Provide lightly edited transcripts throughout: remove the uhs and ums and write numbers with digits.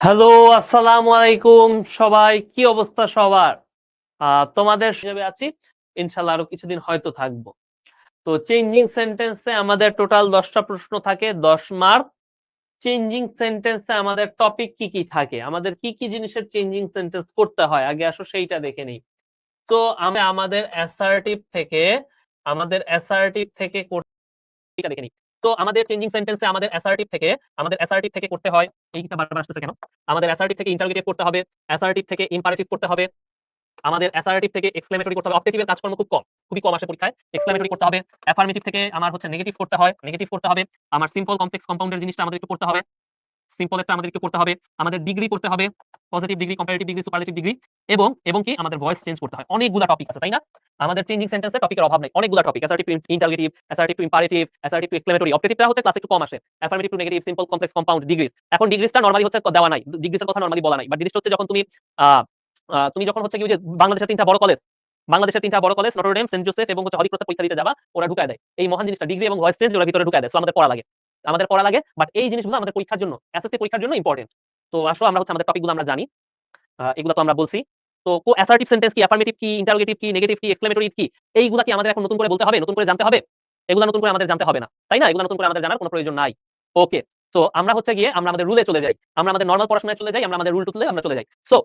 Hello, আসসালামু আলাইকুম সবাই। কি অবস্থা সবার? তোমাদের হিসেবে আছি। ইনশাআল্লাহ আরো কিছুদিন হয়তো থাকবো। তো চেঞ্জিং সেন্টেন্সে আমাদের টোটাল ১০ টা প্রশ্ন থাকে, ১০ মার্ক। চেঞ্জিং সেন্টেন্সে আমাদের টপিক কি, কি থাকে? আমাদের কি, কি জিনিসের চেঞ্জিং সেন্টেন্স করতে হয়? আগে আসো সেইটা দেখে নেই। তো আমরা আমাদের অ্যাসার্টিভ থেকে এইটা দেখে নিই। তো আমাদের চেঞ্জিং সেন্টেন্সে আমাদের অ্যাসার্টিভ থেকে করতে হয়। এইটা বারবার আসতেছে কেন? আমাদের অ্যাসার্টিভ থেকে ইন্টারোগেটিভ করতে হবে, অ্যাসার্টিভ থেকে ইম্পারেটিভ করতে হবে, আমাদের অ্যাসার্টিভ থেকে এক্সক্লেমেটরি করতে হবে। অবজেক্টিভ এর কাজকর্ম খুবই কম আসে পরীক্ষায়। এক্সক্লেমেটরি করতে হবে। অ্যাফার্মেটিভ থেকে আমার হচ্ছে নেগেটিভ করতে হবে। আমার সিম্পল কমপ্লেক্স কম্পাউন্ডের জিনিসটা আমাদের একটু করতে হবে। সিম্পলেরটা আমাদের একটু করতে হবে। আমাদের ডিগ্রি করতে হবে। Positive degree, comparative degree, superlative degree এবং কি আমাদের ভয়েস চেঞ্জ করতে হয়। অনেকগুলা টপিক আছে, তাই না? আমাদের চেঞ্জিং সেন্টেন্সে টপিকের অভাব নাই। অনেকগুলা topic. Assertive to interrogative, assertive to imperative, assertive to exclamatory. অবজেক্টিভটা হচ্ছে ক্লাসে একটু কম আসে। Affirmative to negative, simple complex compound, degrees. এখন ডিগ্রিসটা নরমালি হচ্ছে দেওয়া নাই। ডিগ্রিসের কথা নরমালি বলা নাই। বাট জিনিসটা হচ্ছে যখন তুমি আ আ তুমি যখন হচ্ছে কি ওই যে বাংলাদেশের ৩ টা বড় college Notre Dame, Saint Joseph এবং হচ্ছে হলিক্রসে পরীক্ষা দিতে যাবা, ওরা ঢুকায় দেয়। এই মহান জিনিসটা ডিগ্রি এবং ভয়েস চেঞ্জ ওরা ভিতরে ঢুকায় দেয়। সো আমাদের পড়া লাগে। বাট এই জিনিসগুলো আমাদের পরীক্ষার জন্য, এসএসসি পরীক্ষার জন্য ইম্পোর্টেন্ট। তো আসো আমরা হচ্ছে আমাদের টপিকগুলো আমরা জানি। এগুলো তো আমরা বলছি। তো অ্যাসার্টিভ সেন্টেন্স কি, অ্যাফার্মেটিভ কি, ইন্টারোগেটিভ কি, নেগেটিভ কি, এক্সক্লেমেটরি কি, এইগুলা কি আমাদের এখন নতুন করে বলতে হবে? নতুন করে জানতে হবে? এগুলা নতুন করে আমাদের জানতে হবে না। তাই না? এগুলা নতুন করে আমাদের জানার কোনো প্রয়োজন নাই। ওকে। তো আমরা হচ্ছে গিয়ে আমরা আমাদের রুলে চলে যাই। আমরা আমাদের নরমাল পড়াশোনায় চলে যাই। আমরা আমাদের রুল টুলে আমরা চলে যাই। সো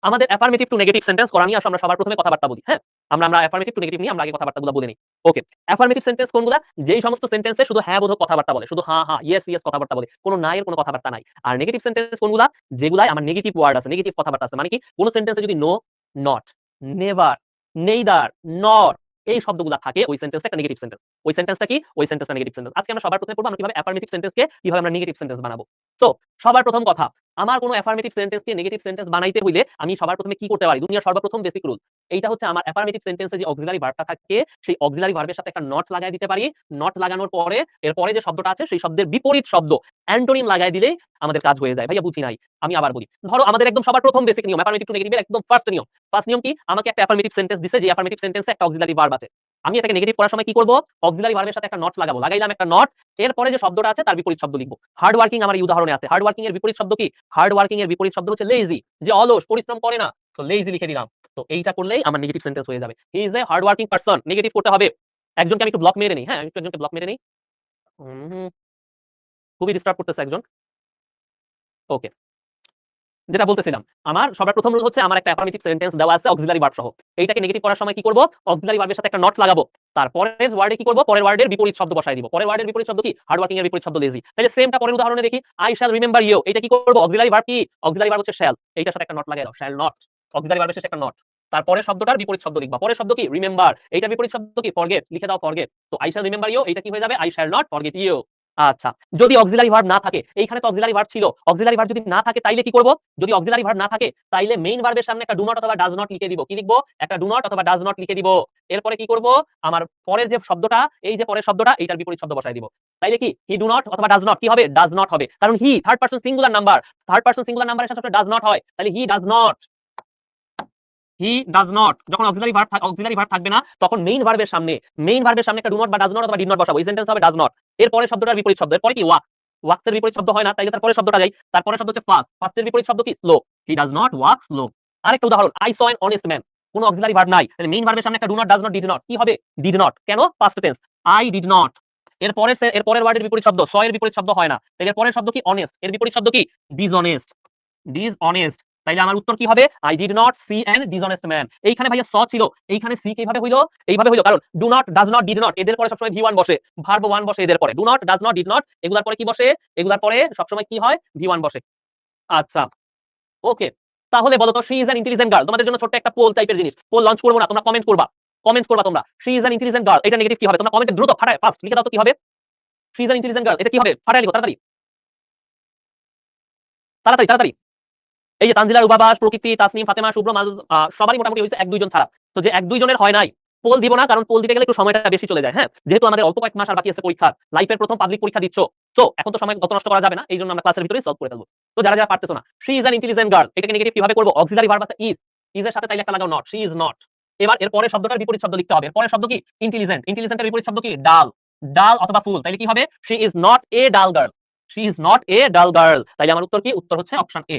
আমাদের অ্যাফার্মেটিভ টু নেগেটিভ সেন্টেন্স করা নিয়ে আসো আমরা সবার ১ম এ কথাবার্তা বলি। হ্যাঁ? আমরা অ্যাফার্মেটিভ টু নেগেটিভ নিয়ে আমরা আগে কথাবার্তাগুলো বলে নিই। ওকে। অ্যাফার্মেটিভ সেন্টেন্স কোনগুলা? যেই সমস্ত সেন্টেন্সে শুধু হ্যাঁ বোধক কথাবার্তা বলে। শুধু হ্যাঁ, হ্যাঁ, ইয়েস, ইয়েস কথাবার্তা বলে। কোন না এর কোন কথাবার্তা নাই। আর নেগেটিভ সেন্টেন্স কোনগুলা? যেগুলায় আমার নেগেটিভ ওয়ার্ড আছে, নেগেটিভ কথাবার্তা আছে। মানে কি? কোন সেন্টেন্সে যদি নো, নট, নেভার, নেইদার, নর এই শব্দগুলা থাকে ওই সেন্টেন্সটা একটা নেগেটিভ সেন্টেন্স। ওই সেন্টেন্সটা কি? ওই সেন্টেন্সটা নেগেটিভ সেন্টেন্স। আজকে আমরা সবার ১ম এ পড়বো আমরা কিভাবে অ্যাফার্মেটিভ সেন্টেন্সকে কিভাবে আমরা নেগেটিভ সেন্টেন্স বানাবো। সো সবার ১ম কথা, আমার কোন অ্যাফার্মেটিভ সেন্টেন্সকে নেগেটিভ সেন্টেন্স বানাইতে হইলে আমি সবার ১ম এ কি করতে পারি? দুনিয়ার সর্বপ্রথম বেসিক রুল। এইটা হচ্ছে আমার অ্যাফার্মেটিভ সেন্টেন্সে যে অক্সিলারি ভার্বটা থাকে, সেই অক্সিলারি ভার্বের সাথে একটা নট লাগায় দিতে পারি। নট লাগানোর পরে এরপরে যে শব্দটা আছে সেই শব্দের বিপরীত শব্দ অ্যান্টোনিম লাগায় দিলেই আমাদের কাজ হয়ে যায়। ভাইয়া বুঝি নাই। আমি আবার বলি। ধরো আমাদের একদম সবার ১ম বেসিক নিয়ম অ্যাফার্মেটিভ টু নেগেটিভ এর একদম ফার্স্ট নিয়ম। ফার্স্ট নিয়ম কি? আমাকে একটা অ্যাফার্মেটিভ সেন্টেন্স দিছে যে অ্যাফার্মেটিভ সেন্টেন্সে একটা অক্সিলারি ভার্ব আছে। আমি এটাকে নেগেটিভ করার সময় কি করব? অক্সিলারি ভার্বের সাথে একটা নট লাগাবো। লাগাইলাম একটা নট। এরপরে যে শব্দটা আছে তার বিপরীত শব্দ লিখব। হার্ড ওয়ার্কিং আমার এই উদাহরণে আছে। হার্ড ওয়ার্কিং এর বিপরীত শব্দ কি? হার্ড ওয়ার্কিং এর বিপরীত শব্দ হচ্ছে লেজি, যে অলস, পরিশ্রম করে না। তো লেজি লিখে দিলাম। তো এইটা করলেই আমার নেগেটিভ সেন্টেন্স হয়ে যাবে। He is a hard working person. Negative করতে হবে। একজনকে আমি একটু ব্লক মেরে নেই। হ্যাঁ, আমি একটু একজনকে ব্লক মেরে নেই। হুম, খুবই ডিস্টার্ব করতেছে একজন। ওকে। যেটা বলতেছিলাম, আমার সবার ১ম রুল হচ্ছে আমার একটা অ্যাফার্মেটিভ সেন্টেন্স দেওয়া আছে অক্সিলারি ভার্ব সহ। এইটাকে নেগেটিভ করার সময় কি করব? অক্সিলারি ভার্বের সাথে একটা নট লাগাবো। তারপরের ওয়ার্ডে কি করব? পরের ওয়ার্ডের বিপরীত শব্দ বসায় দিব। পরের ওয়ার্ডের বিপরীত শব্দ কি? হার্ড ওয়ার্কিং এর বিপরীত শব্দ লেজি। তাহলে সেমটা পরের উদাহরণে দেখি। I shall remember you. এইটা কি করব? অক্সিলারি ভার্ব কি? অক্সিলারি ভার্ব হচ্ছে শ্যাল। এইটার সাথে একটা নট লাগাই দাও। Shall not. অক্সিলারি ভার্বের শেষে একটা নট। তারপরের শব্দটার বিপরীত শব্দ লিখবা। পরের শব্দ কি? রিমেম্বার। এইটার বিপরীত শব্দ কি? ফরগেট। লিখে দাও ফরগেট। তো আই শ্যাল রিমেম্বার ইউ এইটা কি হয়ে যাবে? I shall not forget you. আচ্ছা। যদি অক্সিলারি ভার্ব না থাকে, এইখানে তো অক্সিলারি ভার্ব ছিল। অক্সিলারি ভার্ব যদি না থাকে তাইলে কি করব? যদি অক্সিলারি ভার্ব না থাকে তাইলে মেইন ভার্বের সামনে একটা ডু নট অথবা ডাজ নট লিখে দিব। কি লিখব? একটা ডু নট অথবা ডাজ নট লিখে দিব। এরপরে কি করব? আমার পরের যে শব্দটা, এই যে পরের শব্দটা এইটার বিপরীত শব্দ বসায় দিব। তাইলে কি? হি ডু নট অথবা ডাজ নট কি হবে? ডাজ নট হবে। কারণ he third person singular number. Third person singular নাম্বারের সাথে ডাজ নট হয়। তাহলে হি does not. He does not. যখন অক্সিলারি ভার্ব থাকবে না তখন মেইন ভার্বের সামনে একটা ডু নট বা ডাজ নট অথবা ডিড নট বসাবো। এই সেন্টেন্স হবে ডাজ নট। এরপরের শব্দটার বিপরীত শব্দ। এরপরে কি? ওয়াক। ওয়াকস এর বিপরীত শব্দ হয় না, তাইলে তারপরের শব্দটা যাই। তারপরের শব্দ হচ্ছে ফাস্ট। ফাস্ট এর বিপরীত শব্দ কি? Slow. He does not walk slow. আরেকটা উদাহরণ, I saw an honest man. কোন অক্সিলারি ভার্ব নাই। তাহলে মেইন ভার্বের সামনে একটা do not, does not, did not. কি হবে? Did not. কেন? Past tense. I did not. এরপরের ওয়ার্ডের বিপরীত শব্দ স এর বিপরীত শব্দ হয় না। তাহলে এর পরের শব্দ কি? অনেস্ট। এর বিপরীত শব্দ কি? ডিসঅনেস্ট। ডিসঅনেস্ট। তাইলে আমার উত্তর কি হবে? I did not see an dishonest man. এইখানে ভাইয়া স ছিল, এইখানে সি কিভাবে হইলো? এইভাবে হইলো কারণ do not, does not, did not এদের পরে সবসময় ভি1 বসে। ভার্ব 1 বসে এদের পরে। Do not, does not, did not এগুলার পরে কি বসে? এগুলার পরে সবসময় কি হয়? ভি1 বসে। আচ্ছা, ওকে। তাহলে বলো তো, she is an intelligent girl. তোমাদের জন্য ছোট্ট একটা পোল টাইপের জিনিস। পোল লঞ্চ করব না, তোমরা কমেন্ট করবা। কমেন্ট করবা তোমরা। She is an intelligent girl. এটা নেগেটিভ কি হবে? তোমরা কমেন্টে দ্রুত ফাটায় ফাস্ট লিখে দাও তো কি হবে? She is an intelligent girl এটা কি হবে? ফাটায় লিখো তাড়াতাড়ি। তাড়াতাড়ি, তাড়াতাড়ি। এই যে তানজিলা, রুবাবা, প্রকৃতি, তাসনিম, ফাতেমা, শুভ্র, মাজুজ সবারই মোটামুটি হইছে ১-২ জন ছাড়া। তো যে ১-২ জনের হয় নাই, পোল দিব না কারণ পোল দিতে গেলে একটু সময়টা বেশি চলে যায়। হ্যাঁ? যেহেতু আমাদের অল্প কয়েক মাস আর বাকি আছে পরীক্ষার। লাইফের ১ম পাবলিক পরীক্ষা দিচ্ছ। তো এখন তো সময় অত নষ্ট করা যাবে না। এইজন্য আমরা ক্লাসের ভিতরেই সলভ করে ফেলব। তো যারা পারতেছো না, she is an intelligent girl এটাকে নেগেটিভ কিভাবে করব? অক্সিলারি ভার্ব আছে ইজ। ইজ এর সাথে তাইলে একটা লাগাও নট। She is not. এবার এর পরের শব্দটার বিপরীত শব্দ লিখতে হবে। এর পরের শব্দ কি? ইন্টেলিজেন্ট। ইন্টেলিজেন্টের বিপরীত শব্দ কি? ডাল। ডাল অথবা ফুল। তাইলে কি হবে? শি ইজ নট এ ডাল girl. She is not a ডাল গার্ল। তাইলে আমার উত্তর কি? উত্তর হচ্ছে অপশন এ।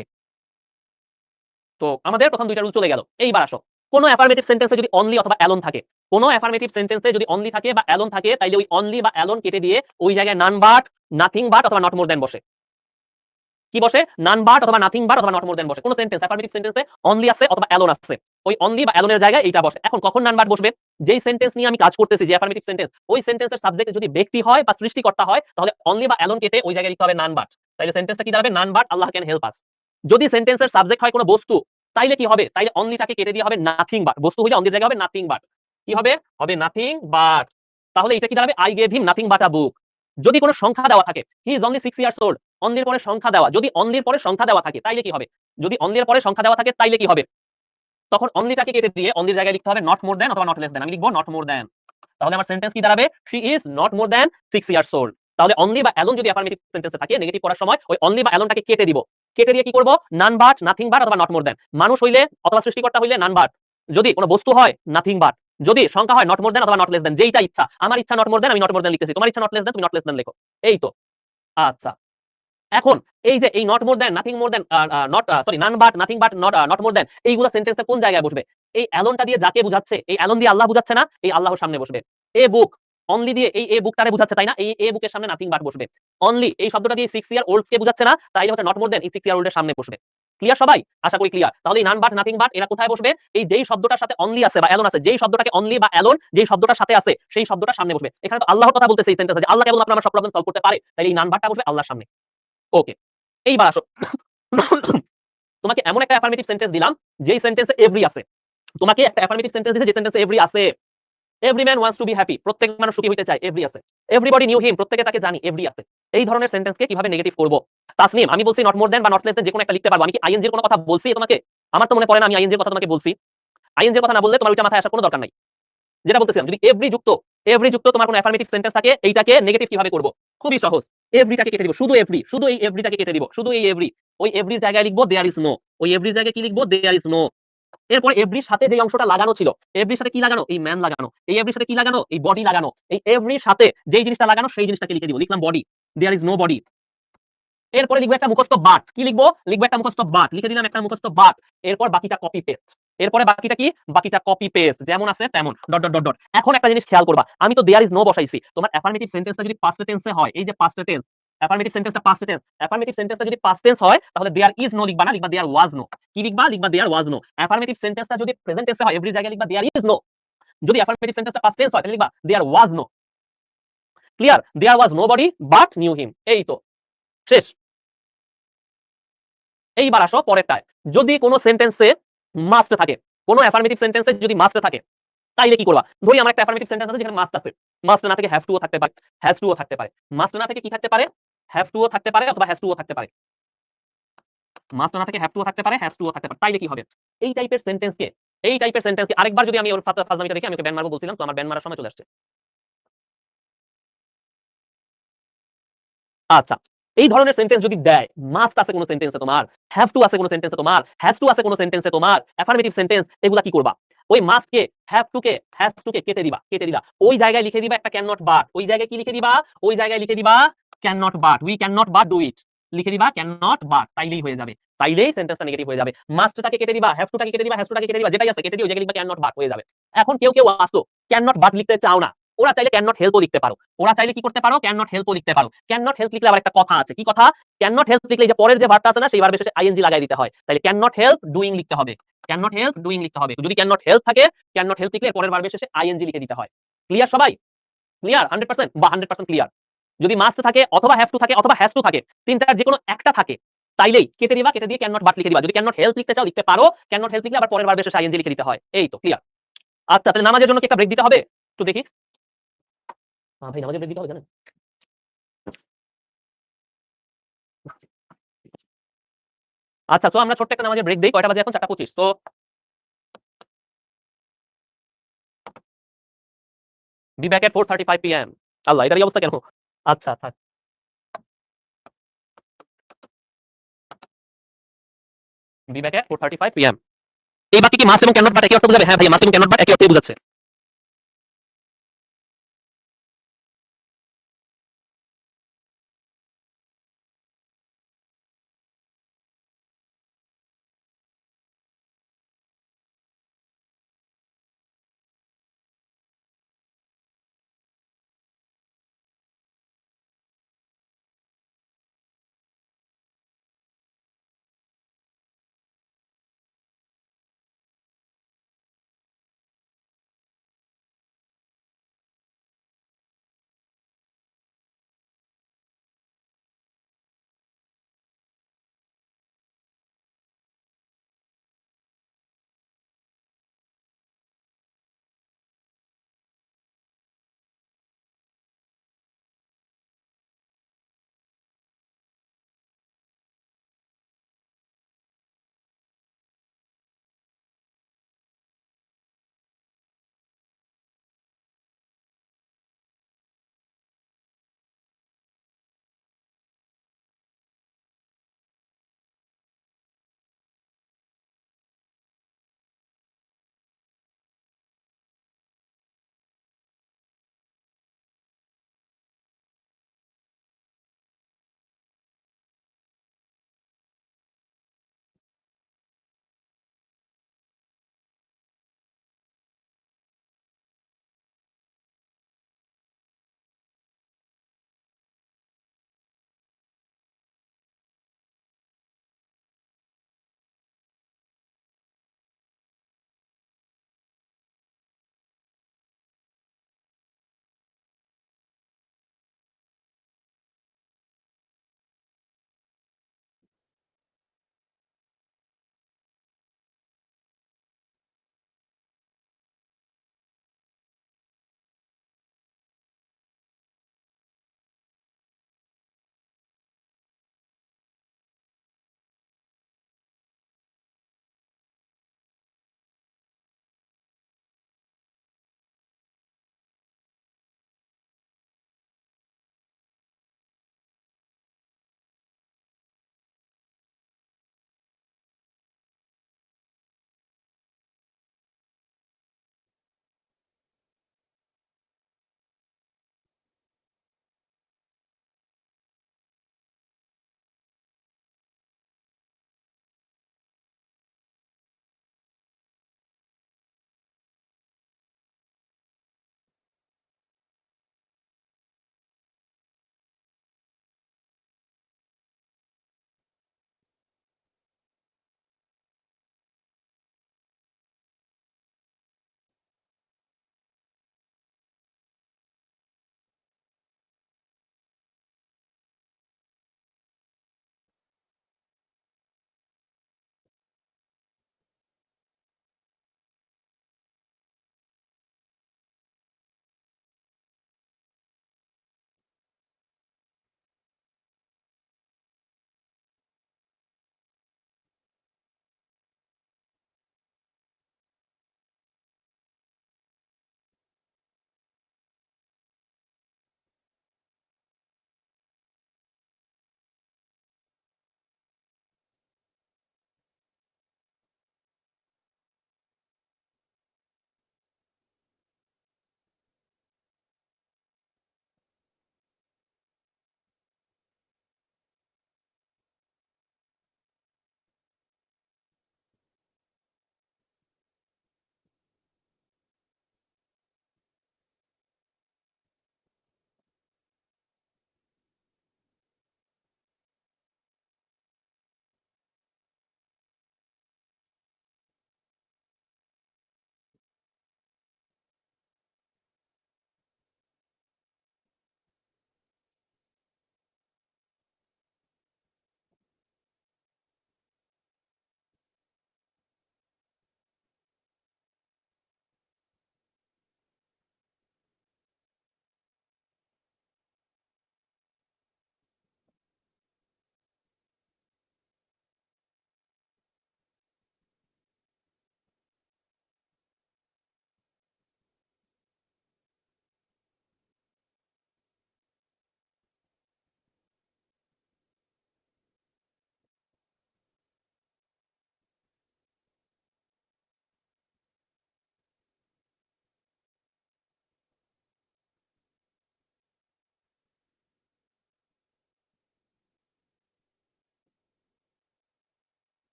তো আমাদের প্রথম দুইটা রুল চলে গেল। এইবার আসো, কোন অ্যাফার্মেটিভ সেন্টেন্সে যদি অনলি অথবা অ্যালোন থাকে, কোন অ্যাফার্মেটিভ সেন্টেন্সে যদি অনলি থাকে বা অ্যালোন থাকে, তাইলে ওই অনলি বা অ্যালোন কেটে দিয়ে ওই জায়গায় নান বাট, নাথিং বাট অথবা নট মোর দ্যান বসে। কি বসে? নান বাট অথবা নাথিং বাট অথবা নট মোর দ্যান বসে। কোন সেন্টেন্স অ্যাফার্মেটিভ সেন্টেন্সে অনলি আছে অথবা অ্যালোন আছে, ওই অনলি বা অ্যালোনের জায়গায় এইটা বসে। এখন কখন নান বাট বসবে? যেই সেন্টেন্স নিয়ে আমি কাজ করতেছি, যে অ্যাফার্মেটিভ সেন্টেন্স, ওই সেন্টেন্সের সাবজেক্ট যদি ব্যক্তি হয় বা সৃষ্টিকর্তা হয়, তাহলে অনলি বা অ্যালোন কেটে ওই জায়গায় লিখতে হবে নান বাট। তাইলে সেন্টেন্সটা কি দাঁড়াবে? None but Allah can help us. যদি সেন্টেন্সের সাবজেক্ট হয় কোনো বস্তু, তাইলে কি হবে? তাইলে অনলিটাকে কেটে দিয়ে হবে নাথিং বাট। বস্তু হইলে অনলির জায়গায় হবে নাথিং বাট। কি হবে? হবে নাথিং বাট। তাহলে এটা কি দাঁড়াবে? I gave him nothing but a book. যদি কোনো সংখ্যা দেওয়া থাকে, he is only 6 years old, অনলির পরে সংখ্যা দেওয়া, যদি অনলির পরে সংখ্যা দেওয়া থাকে তাইলে কি হবে? যদি অনলির পরে সংখ্যা দেওয়া থাকে তাইলে কি হবে? তখন অনলিটাকে কেটে দিয়ে অনলির জায়গায় লিখতে হবে নট মোর দ্যান অথবা নট লেস দ্যান। আমি লিখবো নট মোর দ্যান। তাহলে আমার সেন্টেন্স কি দাঁড়াবে? She is not more than 6 years old. তাহলে অনলি বা অ্যালোন যদি অ্যাফার্মেটিভ সেন্টেন্সে থাকে, নেগেটিভ করার সময় ওই অনলি বা অ্যালোনটাকে কেটে দিব। কেটে দিয়ে কি করব? নান বাট, নাথিং বাট অথবা নট মোর দ্যান। মানুষ হইলে অথবা সৃষ্টিকর্তা হইলে নান বাট, যদি কোনো বস্তু হয় নাথিং বাট, যদি সংখ্যা হয় নট মোর দ্যান অথবা নট লেস দ্যান। যেইটা ইচ্ছা, আমার ইচ্ছা নট মোর দ্যান, আমি নট মোর দ্যান লিখতেছি। তোমার ইচ্ছা নট লেস দ্যান, তুমি নট লেস দ্যান লেখো। এই তো। আচ্ছা, এখন এই যে এই not more than, nothing more than, none but, nothing but, not more than, এইগুলা সেন্টেন্সে কোন জায়গায় বসবে? এই অ্যালোনটা দিয়ে যাকে বুঝাচ্ছে, এই অ্যালোন দিয়ে আল্লাহ বুঝাচ্ছে না, এই আল্লাহর সামনে বসবে। এ বুক, অনলি দিয়ে এই এ বুকটারে বুঝাচ্ছে, তাই না? এই এ বুকের সামনে নাথিং বাট বসবে। অনলি এই শব্দটা দিয়ে 6 ইয়ার ওল্ডস কে বুঝাচ্ছে না, তাই হচ্ছে নট মোর দ্যান এই 6 ইয়ার ওল্ড এর সামনে বসবে। ক্লিয়ার সবাই? আশা করি ক্লিয়ার। তাহলে এই নান বাট, নাথিং বাট এরা কোথায় বসবে? এই যেই শব্দটার সাথে অনলি আছে বা অ্যালোন আছে, যেই শব্দটাকে অনলি বা অ্যালোন যেই শব্দটার সাথে আছে, সেই শব্দটার সামনে বসবে। এখানে তো আল্লাহর কথা বলতেছে এই সেন্টেন্সে, যে আল্লাহ কেবলমাত্র আমার সব প্রবলেম সলভ করতে পারে, তাই এই নান বাটটা বসবে আল্লাহর সামনে। ওকে, এইবার আসো, তোমাকে এমন একটা অ্যাফার্মেটিভ সেন্টেন্স দিলাম যেই সেন্টেন্সে এভরি আছে। তোমাকে একটা অ্যাফার্মেটিভ সেন্টেন্স দিয়েছে যে সেন্টেন্সে এভরি আছে। Every man wants to be happy, প্রত্যেক মানুষ সুখী হইতে চায়, এভরি আছে। এভরিবডি নিউ হিম, প্রত্যেকে তাকে জানি, এভরি আছে। এই ধরনের সেন্টেন্সকে কিভাবে নেগেটিভ করব? তাসনিম, আমি বলছি নট মোর দ্যান বা নট লেস দ্যান যে কোনো একটা লিখতে পারবো। আমি কি আইএনজি এর কোনো কথা বলছি তোমাকে? আমার তো মনে পড়ে না আমি আইএনজি এর কথা তোমাকে বলছি। আইএনজি এর কথা না বললে তোমার ওইটা মাথায় আসার কোনো দরকার নাই। যেটা বলতেছিলাম, যদি এভরি যুক্ত তোমার কোনো অ্যাফার্মেটিভ সেন্টেন্স থাকে, এইটাকে নেগেটিভ কিভাবে করব? খুবই সহজ। এভরিটাকে কেটে দিব, শুধু এভরি, শুধু এই এভরিটাকে কেটে দিব, শুধু এই এভরি। ওই এভরির জায়গায় লিখবো দেয়ার ইজ নো। ওই এভরির জায়গায় কি লিখবো? There is no. এরপর এভরির সাথে যে অংশটা লাগানো ছিল, এভরির সাথে কি লাগানো? এই ম্যান লাগানো। এই এভরির সাথে কি লাগানো? এই বডি লাগানো। এই এভরির সাথে যেই জিনিসটা লাগানো সেই জিনিসটাকে লিখে দিব, লিখলাম body, there is no body. এরপরে লিখবো একটা মুখস্থ বাট। কি লিখবো? লিখবো একটা মুখস্থ বাট, লিখে দিলাম একটা মুখস্থ বাট। এরপর বাকিটা কপি পেস্ট। এরপরে বাকিটা কি? বাকিটা কপি পেস্ট, যেমন আছে তেমন, ডট ডট ডট ডট। এখন একটা জিনিস খেয়াল করবা, আমি তো দেয়ার ইজ নো বসাইছি। তোমার অ্যাফার্মেটিভ সেন্টেন্সটা যদি পাস্ট টেন্সে হয়, এই যে পাস্ট টেন্স, অ্যাফার্মেটিভ সেন্টেন্সটা পাস্ট টেন্স, অ্যাফার্মেটিভ সেন্টেন্সটা যদি পাস্ট টেন্স হয়, তাহলে দেয়ার ইজ নো লিখবা না, লিখবা দেয়ার ওয়াজ নো। কি লিখবা? লিখবা দেয়ার ওয়াজ নো। অ্যাফার্মেটিভ সেন্টেন্সটা যদি প্রেজেন্ট টেন্সে হয়, এভরি জায়গায় লিখবা দেয়ার ইজ নো। যদি অ্যাফার্মেটিভ সেন্টেন্সটা পাস্ট টেন্স হয়, তাহলে লিখবা there was no. Clear? There was nobody but knew him. এই তো, শেষ। এইবার আসো পরেরটায়। যদি কোনো সেন্টেন্সে মাস্ট থাকে, কোনো অ্যাফার্মেটিভ সেন্টেন্সে যদি মাস্ট থাকে, তাইলে কি করবা? ধরি আমার একটা অ্যাফার্মেটিভ সেন্টেন্স আছে যেখানে মাস্ট আছে। মাস্ট না থেকে হ্যাভ টু ও থাকতে পারে, হ্যাজ টু ও থাকতে পারে। মাস্ট না থেকে কি থাকতে পারে? হ্যাভ টু ও থাকতে পারে অথবা হ্যাজ টু ও থাকতে পারে। মাস্ট না থেকে হ্যাভ টু ও থাকতে পারে, হ্যাজ টু ও থাকতে পারে। তাইলে কি হবে? এই টাইপের সেন্টেন্সকে, আরেকবার যদি আমি ওর ফাজলামিটা দেখি, আমি ওকে ব্যান মারবো বলছিলাম, তো আমার ব্যান মারার সময় চলে আসছে। আচ্ছা, এই ধরনের সেন্টেন্স যদি দেয়, মাস্ট আছে কোন সেন্টেন্সে তোমার, হ্যাভ টু আছে কোন সেন্টেন্সে তোমার, হ্যাজ টু আছে কোন সেন্টেন্সে তোমার, অ্যাফার্মেটিভ সেন্টেন্স, এগুলা কি করবা? ওই মাস্ট কে, হ্যাভ টু কে, হ্যাজ টু কে কেটে দিবা, কেটে দিবা। ওই জায়গায় লিখে দিবা একটা ক্যান নট বাট। ওই জায়গায় কি লিখে দিবা? ওই জায়গায় লিখে দিবা can not but. We can not but do it. লিখে দিবা ক্যান নট বাট, তাইলেই হয়ে যাবে। তাইলেই সেন্টেন্সটা নেগেটিভ হয়ে যাবে। মাস্টটাকে কেটে দিবা, হ্যাভ টু টাকে কেটে দিবা, হ্যাজ টু টাকে কেটে দিবা, যেটাই আছে কেটে দিয়ে ওই জায়গায় লিখবা ক্যান নট বাট, হয়ে যাবে। এখন কেউ কেউ আসতো ক্যান নট বাট লিখতে চাও না, ওরা চাইলে ক্যান নট হেল্পও লিখতে পারো। ওরা চাইলে কি করতে পারো? ক্যান নট হেল্পও লিখতে পারো। ক্যান নট হেল্প লিখলে আবার একটা কথা আছে। কি কথা? ক্যান নট হেল্প লিখলে যে পরের যে ভার্বটা আছে না, সেই ভার্বের শেষে আইএনজি লাগাই দিতে হয়। তাহলে ক্যান নট হেল্প ডুইং লিখতে হবে। ক্যান নট হেল্প ডুইং লিখতে হবে। যদি ক্যান নট হেল্প থাকে, ক্যান নট হেল্প লিখলে পরের ভার্বের শেষে আইএনজি লিখে দিতে হয়। ক্লিয়ার সবাই? ক্লিয়ার 100% বা 100% ক্লিয়ার? যদি মাস্ট থাকে অথবা হ্যাভ টু থাকে অথবা হ্যাজ টু থাকে, তিনটার যে কোনো একটা থাকে, তাইলেই কেটে দিবা, কেটে দিয়ে ক্যান নট বাট লিখে দিবা। যদি ক্যান নট হেল্প লিখতে চাও লিখতে পারো, ক্যান নট হেল্প লিখলে আবার পরের ভার্বের শেষে আইএনজি লিখে দিতে হয়। এই তো ক্লিয়ার। আচ্ছা, তাহলে নামাজের জন্য কি একটা ব্রেক দিতে হবে? একটু দেখি। ভাই নামাজের ব্রেক দিতে হবে জানেন? আচ্ছা, তো আমরা ছোট্ট একটা নামাজের ব্রেক দেই। কয়টা বাজে এখন? 4:25। তো বি ব্যাক এট 4:35 PM। আল্লাহ, এটার এই অবস্থা কেন? আচ্ছা, থাক। Be back at 4:35 PM। এই বাকি কি মাস্ট এবং ক্যান নট বাট একই অর্থ বোঝাবে? হ্যাঁ ভাই, মাস্ট এবং ক্যান নট বাট একই অর্থই বোঝাচ্ছে।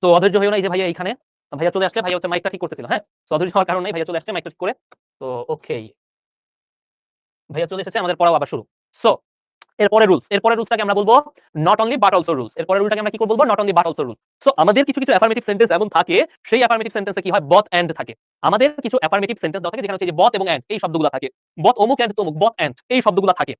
তো অধৈর্য হইও না, এই যে ভাইয়া এইখানে ভাইয়া চলে আসছে, ভাইয়া হচ্ছে মাইকটা ঠিক করতেছিল, হ্যাঁ? তো অধৈর্য হওয়ার কারণ নেই, ভাইয়া চলে আসছে মাইকটা ঠিক করে। তো ওকে, ভাইয়া চলে এসেছে, আমাদের পড়াও আবার শুরু। সো এরপরের রুলসটাকে আমরা বলবো not only but also rules. এরপরের রুলটাকে আমরা কি বলবো? Not only but also rules. So আমাদের কিছু অ্যাফার্মেটিভ সেন্টেন্স এমন থাকে, সেই অ্যাফার্মেটিভ সেন্টেন্সে কি হয়? বথ এন্ড থাকে। আমাদের কিছু অ্যাফার্মেটিভ সেন্টেন্স দেওয়া থাকে যেখানে হচ্ছে যে বথ এবং এন্ড এই শব্দগুলো থাকে। বথ অমুক এন্ড তমুক, বথ এন্ড এই শব্দগুলো থাকে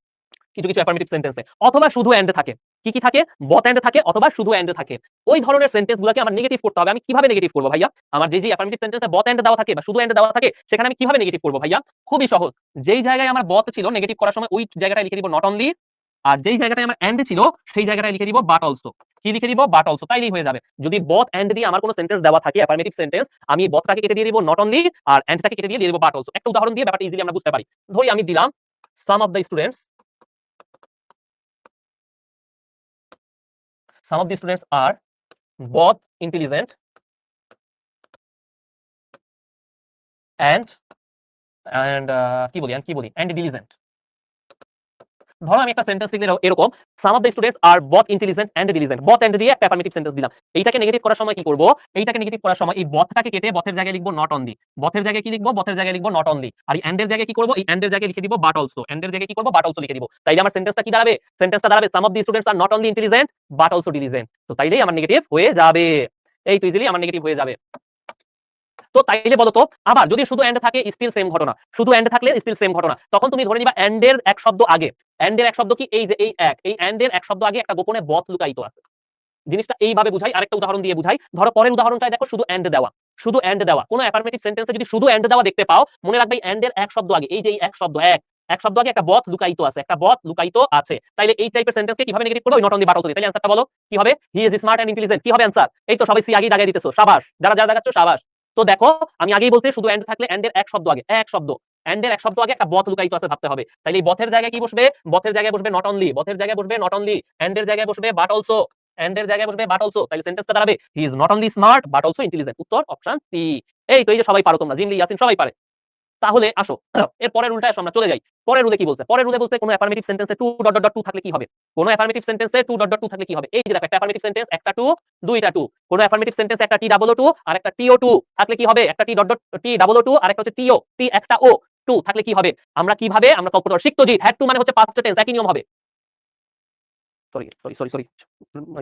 কিছু অ্যাফার্মেটিভ সেন্টেন্সে, অথবা শুধু এন্ড থাকে। কি থাকে? বথ এন্ড থাকে অথবা শুধু এন্ড থাকে। ওই ধরনের সেন্টেন্সগুলোকে আমার নেগেটিভ করতে হবে। আমি কিভাবে নেগেটিভ করব ভাইয়া? আমার যে অ্যাফার্মেটিভ সেন্টেন্সে বথ এন্ড দেওয়া থাকে বা শুধু এন্ড দেওয়া থাকে, সেখানে আমি কিভাবে নেগেটিভ করব ভাইয়া? খুবই সহজ। যেই জায়গায় আমার বথ ছিল নেগেটিভ করার সময় ওই জায়গাটায় লিখে দিব নট অনলি, আর যেই জায়গাটায় আমার এন্ড ছিল সেই জায়গাটায় লিখে দিব বাট অলসো। কি লিখে দিব? But also. তাইলেই হয়ে যাবে। যদি বথ এন্ড দিয়ে আমার কোনো সেন্টেন্স দেওয়া থাকে অ্যাফার্মেটিভ সেন্টেন্স, আমি বথটাকে কেটে দিয়ে দিব নট অনলি, আর এন্ডটাকে কেটে দিয়ে দিব বাট অলসো। একটা উদাহরণ দিয়ে ব্যাপারটা ইজিলি আমরা বুঝতে পারি। ধরি আমি দিলাম some of the students are both intelligent and and diligent. ধরো আমি একটা সেন্টেন্স লিখলে এরকম, some of the students are both intelligent and diligent. Both and দিয়ে একটা অ্যাফার্মেটিভ সেন্টেন্স দিলাম। এইটাকে নেগেটিভ করার সময় কি করব? এইটাকে নেগেটিভ করার সময় এই বথটাকে কেটে বথের জায়গায় লিখব নট অনলি। বথের জায়গায় কি লিখব? বথের জায়গায় লিখব নট অনলি। আর এই এন্ড এর জায়গায় কি করব? এই এন্ড এর জায়গায় লিখে দিব বাট অলসো। এন্ড এর জায়গায় কি করব? বাট অলসো লিখে দিব। তাইলে আমার সেন্টেন্সটা কি দাঁড়াবে? সেন্টেন্সটা দাঁড়াবে some of the students are not only intelligent but also diligent. তো তাইলেই আমার নেগেটিভ হয়ে যাবে। এই তো ইজিলি আমার নেগেটিভ হয়ে যাবে। তো তাইলে বলতো, আবার যদি শুধু এন্ড থাকে স্টিল সেম ঘটনা, শুধু এন্ড থাকলে স্টিল সেম ঘটনা। তখন তুমি ধরে নিবা এন্ড এর এক শব্দ আগে, এন্ড এর এক শব্দ কি? এই যে এই এক, এই এন্ড এর এক শব্দ আগে একটা গোপনে বথ লুকায়িত আছে। জিনিসটা এইভাবে বুঝাই, আরেকটা উদাহরণ দিয়ে বুঝাই। ধরো পরের উদাহরণটায় দেখো শুধু এন্ড দেওয়া, শুধু এন্ড দেওয়া। কোন অ্যাফার্মেটিভ সেন্টেন্সে যদি শুধু এন্ড দেওয়া দেখতে পাও, মনে রাখবে এন্ড এর এক শব্দ আগে, এই যে এই এক শব্দ এক শব্দ আগে একটা বথ লুকায়িত আছে, একটা বথ লুকায়িত আছে। তাইলে এই টাইপের সেন্টেন্সকে কিভাবে নেগেটিভ করব? ওই নট অনলি বাট অলসো। তাইলে অ্যানসারটা বলো কি হবে? He is smart and intelligent. কি হবে অ্যানসার? এই তো সবাই সি আগেই দাগাই দিতেছো, শাবাশ। যারা যারা দাগাচ্ছো শাবাশ। তো দেখো আমি আগেই বলছি শুধু এন্ড থাকলে এন্ড এর এক শব্দ আগে, এক শব্দ এন্ড এর এক শব্দ আগে একটা বথ লুকায়িত আছে ভাবতে হবে। তাইলে এই বথের জায়গায় কি বসবে? বথের জায়গায় বসবে নট অনলি, বথের জায়গায় বসবে নট অনলি, এন্ড এর জায়গায় বসবে বাট অলসো, এন্ড এর জায়গায় বসবে বাট অলসো। তাহলে সেন্টেন্সটা দাঁড়াবে he is not only smart but also intelligent. উত্তর অপশন সি। এই তো এই যে সবাই পারো তোমরা, জিমলি, ইয়াসিন সবাই পারে। তাহলে আসো এর পরের রুলটা আসো, আমরা চলে যাই। পরের রুলে কি বলছে? পরের রুলে বলতে কোন অ্যাফার্মেটিভ সেন্টেন্সে 2.2 থাকলে কি হবে? কোন অ্যাফার্মেটিভ সেন্টেন্সে 2.2 থাকলে কি হবে? এই যে দেখো একটা অ্যাফার্মেটিভ সেন্টেন্স, একটা 2, দুইটা 2। কোন অ্যাফার্মেটিভ সেন্টেন্সে একটা টি ডাবল ও 2 আর একটা টিও 2 থাকলে কি হবে? একটা T dot dot T double O 2 আর একটা হচ্ছে টিও, টি একটা ও 2 থাকলে কি হবে? আমরা কিভাবে আমরা কল্পনা করব? সিক্তজিৎ হ্যাড টু মানে হচ্ছে পাস্ট টেন্স, একই নিয়ম হবে। সরি সরি সরি সরি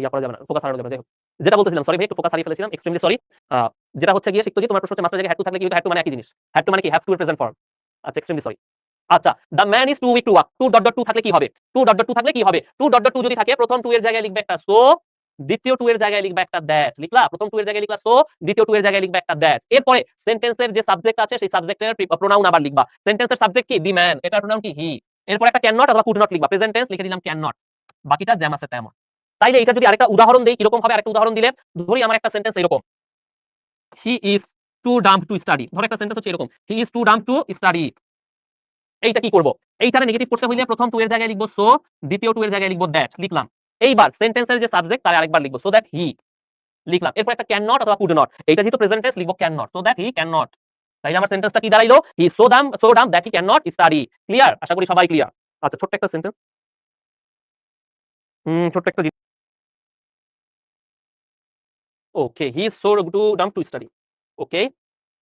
ইয়া করা যাবে না, ফোকাস হারানো যাবে না। যাই হোক, যেটা বলতেছিলাম, সরি ভাই একটু ফোকাস হারিয়ে ফেলেছিলাম, এক্সট্রিমলি সরি। যেটা হচ্ছে গিয়ে সিক্তজিৎ, তোমার প্রশ্ন হচ্ছে মাস্টার জায়গায় হ্যাড টু থাকলে কি হতো? হ্যাড টু মানে একই জিনিস। হ্যাড টু মানে কি? হ্যাভ টু এর প্রেজেন্ট ফর্ম। আচ্ছা, এক্সট্রিমলি সরি। আচ্ছা, the man is too weak to walk. 2.2 থাকলে কি হবে? 2.2 থাকলে কি হবে? 2.2 যদি থাকে, প্রথম 2 এর জায়গায় লিখবে একটা সো, দ্বিতীয় 2 এর জায়গায় লিখবে একটা দ্যাট। লিখলা? প্রথম 2 এর জায়গায় লিখলা সো, দ্বিতীয় 2 এর জায়গায় লিখবে একটা দ্যাট। এরপরে সেন্টেন্সের যে সাবজেক্ট আছে সেই সাবজেক্টের প্রোনাউন আবার লিখবা। সেন্টেন্সের সাবজেক্ট কি? দি ম্যান, এটার প্রোনাউন কি? হি। এরপর একটা ক্যান নট অথবা কুড নট লিখবা। প্রেজেন্ট টেন্স লিখে দিলাম ক্যান নট। বাকিটা যেমন আছে তেমন। তাইলে এটা যদি আরেকটা উদাহরণ দেই, কিরকম হবে? আরেকটা উদাহরণ দিলে, ধরি আমার একটা সেন্টেন্স এরকম, he is too dumb to study. ধরো একটা সেন্টেন্স হচ্ছে এরকম, he is too dumb to study. এইটা কি করব? এইটারে নেগেটিভ করতে হইলে প্রথম 2 এর জায়গায় লিখব সো, দ্বিতীয় 2 এর জায়গায় লিখব দ্যাট। লিখলাম। এইবার সেন্টেন্সের যে সাবজেক্ট তারে আরেকবার লিখব, সো দ্যাট হি। লিখলাম। এরপর একটা ক্যান নট অথবা কুড নট। এইটা যেহেতু প্রেজেন্ট টেন্স লিখব can not, so that he can not. তাইলে আমার সেন্টেন্সটা কি দাঁড়াইলো? He so dumb that he can not study. Clear? আশা করি সবাই ক্লিয়ার। আচ্ছা, ছোট্ট একটা সেন্টেন্স, ছোট্ট একটা okay, he is so too dumb to study. Okay.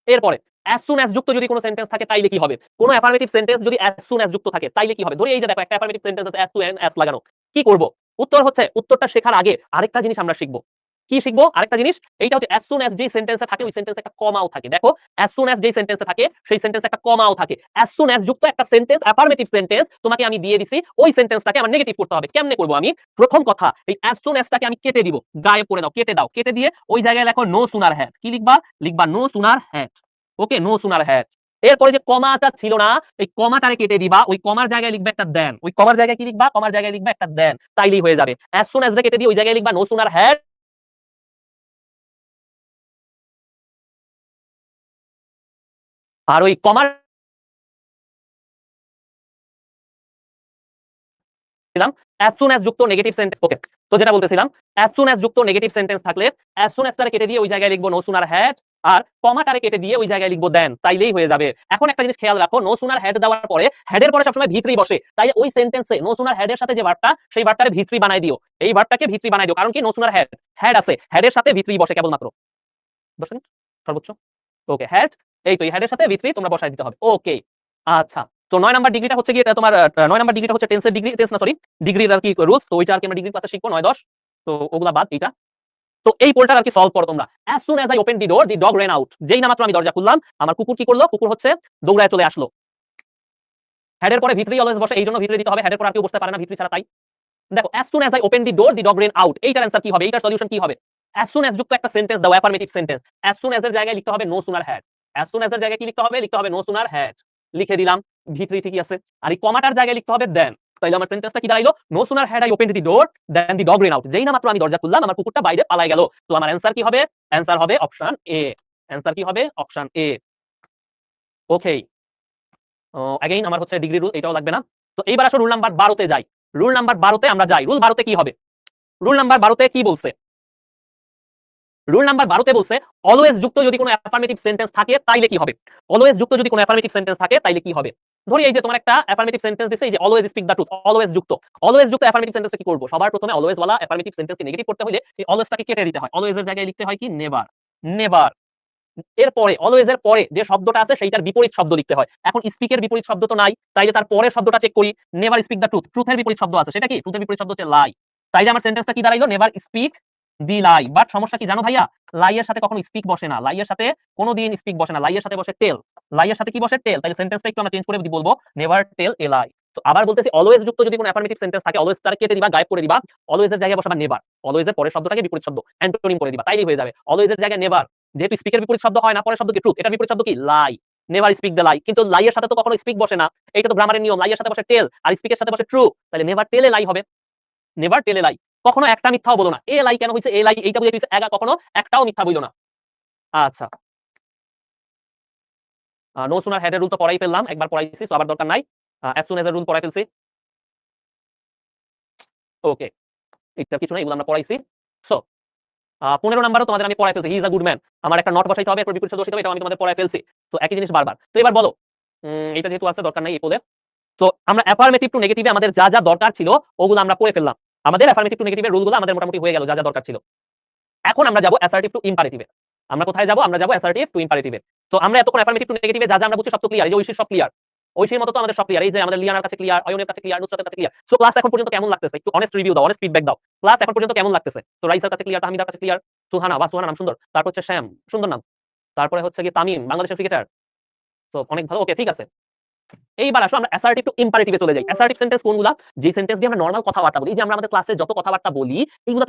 এরপরে as soon as যুক্ত যদি কোন সেন্টেন্স থাকে তাইলে কি হবে? কোন অ্যাফার্মেটিভ সেন্টেন্স যদি as soon as যুক্ত থাকে তাইলে কি হবে? ধরি এই যে দেখো একটা অ্যাফার্মেটিভ সেন্টেন্স আছে as to and as লাগানো। কি করব? উত্তর হচ্ছে, উত্তরটা শেখার আগে আরেকটা জিনিস আমরা শিখব। কি শিখব? আরেকটা জিনিস, এইটা হচ্ছে as soon as যেই সেন্টেন্সে থাকে ওই সেন্টেন্সে একটা কমাও থাকে। দেখো as soon as যেই সেন্টেন্সে থাকে সেই সেন্টেন্সে একটা কমাও থাকে। as soon as যুক্ত একটা সেন্টেন্স, অ্যাফার্মেটিভ সেন্টেন্স তোমাকে আমি দিয়ে দিছি, ওই সেন্টেন্সটাকে আমার নেগেটিভ করতে হবে। কেমনে করব আমি? প্রথম কথা, এই as soon as টাকে আমি কেটে দিব। গায়েব করে দাও, কেটে দাও। কেটে দিয়ে ওই জায়গায় লেখো no sooner had। কি লিখবা? লিখবা no sooner had। Okay, no sooner had. এরপরে যে কমাটা ছিল না, এই কমাটারে কেটে দিবা, ওই কমার জায়গায় লিখবে একটা দেন। ওই কমার জায়গায় কি লিখবা? কমার জায়গায় লিখবা একটা দেন। তাইলেই হয়ে যাবে। অ্যাজ সুন অ্যাজ রে কেটে দিয়ে ওই জায়গায় লিখবা নো সুনার হ্যাড। আর ওই কমার দিলাম অ্যাজ সুন অ্যাজ যুক্ত নেগেটিভ সেন্টেন্স। ওকে, তো যেটা বলতেছিলাম, অ্যাজ সুন অ্যাজ যুক্ত নেগেটিভ সেন্টেন্স থাকলে অ্যাজ সুন অ্যাজ টারে কেটে দিয়ে ওই জায়গায় লিখবো নো সুনার হ্যাড। আর কমাটারে কেটে দিয়ে ওই জায়গায় লিখবো দেন, তাইলেই হয়ে যাবে। এখন একটা জিনিস খেয়াল রাখো, নো সুনার হ্যাড দেওয়ার পরে হ্যাডের পরে সবসময় ভিত্রি বসে, তাই ওই সেন্টেন্সে নো সুনার হ্যাডের সাথে যে ভার্বটা, সেই ভার্বটারে ভিত্রি বানাই দিও। এই ভার্বটাকে ভিত্রি বানাই দিও, কারণ কি নো সুনার হ্যাড, হ্যাড আছে, হ্যাডের সাথে ভিত্রি বসে কেবলমাত্র 10 মিনিট সর্বোচ্চ। ওকে, হ্যাড, এই তো এই হ্যাডের সাথে ভিত্রি তোমরা বসাই দিতে হবে। ওকে, আচ্ছা। তো 9 নাম্বার ডিগ্রিটা হচ্ছে গিয়ে তোমার 9 নাম্বার ডিগ্রিটা হচ্ছে টেন্সের ডিগ্রি, টেন্স না সরি, ডিগ্রির আর কি রুলস, তো ওইটা আর কি আমরা ডিগ্রি ক্লাসে শিখবো 9 10। তো ওগুলা বাদ এইটা। তো এই পোলটার আর কি সলভ করো তোমরা। as soon as I opened the door the dog ran out, যেই না মাত্র আমি দরজা খুললাম আমার কুকুর কি করলো, কুকুর হচ্ছে দৌড়ায় চলে আসলো। হেডের পরে ভিতরি অলওয়েজ বসে, এইজন্য ভিতরে দিতে হবে, হেডের পরে আর কেউ বসতে পারে না ভিতরি ছাড়া, তাই দেখো as soon as I opened the door the dog ran out, এইটার অ্যানসার কি হবে, এইটার সলিউশন কি হবে? as soon as যুক্ত একটা সেন্টেন্স দাও, affirmative sentence, as soon as এর জায়গায় লিখতে হবে no sooner had, as soon as এর জায়গায় কি লিখতে হবে, লিখতে হবে no sooner had, লিখে দিলাম, ভিতরি ঠিকই আছে। আর এই কমাটার জায়গায় লিখতে হবে then, তাইলে আমার সেন্টেন্সটা কি দাঁড়াইলো, no sooner had I opened the door then the dog ran out, যেই না মাত্র আমি দরজা খুললাম আমার কুকুরটা বাইরে পালায় গেল। তো আমার অ্যানসার কি হবে, অ্যানসার হবে অপশন এ, অ্যানসার কি হবে অপশন এ। ওকে, अगेन আমার হচ্ছে ডিগ্রি রুল, এটাও লাগবে না। তো এইবার আসো রুল নাম্বার 12 তে যাই। রুল নাম্বার 12 তে আমরা যাই। রুল 12 তে কি হবে, রুল নাম্বার 12 তে কি বলছে, রুল নাম্বার 12 তে বলছে অলওয়েজ যুক্ত যদি কোনো অ্যাফার্মেটিভ সেন্টেন্স থাকে তাইলে কি হবে, অলওয়েজ যুক্ত যদি কোনো অ্যাফার্মেটিভ সেন্টেন্স থাকে তাইলে কি হবে। ধরি এই যে তোমার একটা অ্যাফার্মেটিভ সেন্টেন্স দিছে, এই যে always speak the truth, always যুক্ত, অলওয়েজ যুক্ত অ্যাফার্মেটিভ সেন্টেন্সে কি করব, সবার প্রথমে অলওয়েজ ওয়ালা অ্যাফার্মেটিভ সেন্টেন্সকে নেগেটিভ করতে হলে এই অলওয়েজটাকে কেটে দিতে হয়, অলওয়েজ এর জায়গায় লিখতে হয় কি নেভার, নেভার। এরপরে অলওয়েজ এর পরে যে শব্দটা আছে সেইটার বিপরীত শব্দ লিখতে হয়। এখন স্পিকের বিপরীত শব্দ তো নাই, তাইলে তার পরের শব্দটা চেক করি, নেভার স্পিক দ্য ট্রুথ, ট্রুথের বিপরীত শব্দ আছে, সেটা কি, ট্রুথের বিপরীত শব্দ হচ্ছে লাই। তাইলে আমার সেন্টেন্সটা কি দাঁড়াইলো, never speak the lie. But সমস্যা কি জানো ভাইয়া, লাই এর সাথে কখনো স্পিক বসে না, লাই এর সাথে কোনোদিন স্পিক বসে না, লাই এর সাথে বসে টেল, লাই এর সাথে কি বসে টেল। তাহলে সেন্টেন্সটা একটু আমরা চেঞ্জ করে বলবো নেভার টেল এ লাই। তো আবার বলতেছি অলওয়েজ যুক্ত যদি কোনো অ্যাফার্মেটিভ সেন্টেন্স থাকে অলওয়েজ তার কেটে দিবা, গায়েব করে দিবা, অলওয়েজ এর জায়গায় বসাবা নেভার, অলওয়েজ এর পরের শব্দটাকে বিপরীত শব্দ অ্যান্টোনিম করে দিবা, তাইলেই হয়ে যাবে। অলওয়েজ এর জায়গায় নেভার, যেহেতু স্পিকের বিপরীত শব্দ হয় না, পরের শব্দ কি ট্রুথ, এটার বিপরীত শব্দ কি লাই, নেভার স্পিক দ্য লাই। কিন্তু লাই এর সাথে তো কখনো স্পিক বসে না, এটা তো গ্রামারের নিয়ম, লাই এর সাথে বসে টেল আর স্পিকের সাথে বসে ট্রু, তাহলে নেভার টেল এ লাই হবে, নেভার টেল এ লাই। কখনো একটা মিথ্যাও বলো না, এ লাই কেন হইছে, এ লাই এইটা বুঝে হইছে এগা, কখনো একটাও মিথ্যা বইলো না। আচ্ছা, নো সুনার হেডের রুল তো পড়াই ফেললাম, একবার পড়াইছি, সো আবার দরকার নাই। অ্যাজ সুন এজ এর রুল পড়াই ফেলছি। ওকে, এটা কিছু না, এগুলো আমরা পড়াইছি। সো 15 নাম্বারও তোমাদের আমি পড়াই ফেলছি, he is a good man, আমার একটা নট বসাইতে হবে, এরপর বিপরীত শব্দ বসাইতে হবে, এটাও আমি তোমাদের পড়াই ফেলছি। তো একই জিনিস বারবার। তো এবার বলো, এটা যেহেতু আছে দরকার নাই এই পোলে। তো আমরা অ্যাফার্মেটিভ টু নেগেটিভে আমাদের যা যা দরকার ছিল ওগুলো আমরা পড়ে ফেললাম। আমাদের অ্যাফার্মেটিভ টু নেগেটিভের রুলগুলো আমাদের মোটামুটি হয়ে গেল, যা যা দরকার ছিল। এখন আমরা যাব অ্যাসার্টিভ টু ইম্পারেটিভে। আমরা কোথায় যাব, আমরা যাব অ্যাসার্টিভ টু ইম্পারেটিভে। তো আমরা এতক্ষণ অ্যাফার্মেটিভ টু নেগেটিভে যা যা আমরা বুঝছি সব তো ক্লিয়ার, এই যে ঐশীর সব ক্লিয়ার, ঐশীর মতো তো আমাদের সব ক্লিয়ার, এই যে আমাদের লিয়ানার কাছে ক্লিয়ার, অয়নের কাছে ক্লিয়ার, নুসরাতের কাছে ক্লিয়ার। সো ক্লাস এখন পর্যন্ত কেমন লাগতেছে, একটু অনেস্ট রিভিউ দাও, অনেস্ট ফিডব্যাক দাও, ক্লাস এখন পর্যন্ত কেমন লাগতেছে। তো রাইসার কাছে ক্লিয়ার, তাহমিদার কাছে ক্লিয়ার, সুহানা, বা সুহানা নাম সুন্দর, তারপর হচ্ছে শ্যাম, সুন্দর নাম, তারপরে হচ্ছে কি তামিম, বাংলাদেশের ক্রিকেটার। সো অনেক ভালো, ওকে ঠিক আছে। এইবার আসো আমরা অ্যাসার্টিভ টু ইম্পারেটিভে চলে যাই। অ্যাসার্টিভ সেন্টেন্স কোনগুলা, যে সেন্টেন্স দিয়ে আমরা নরমাল কথাবার্তা বলি, এই যে আমরা আমাদের ক্লাসে যত কথাবার্তা বলি এইগুলো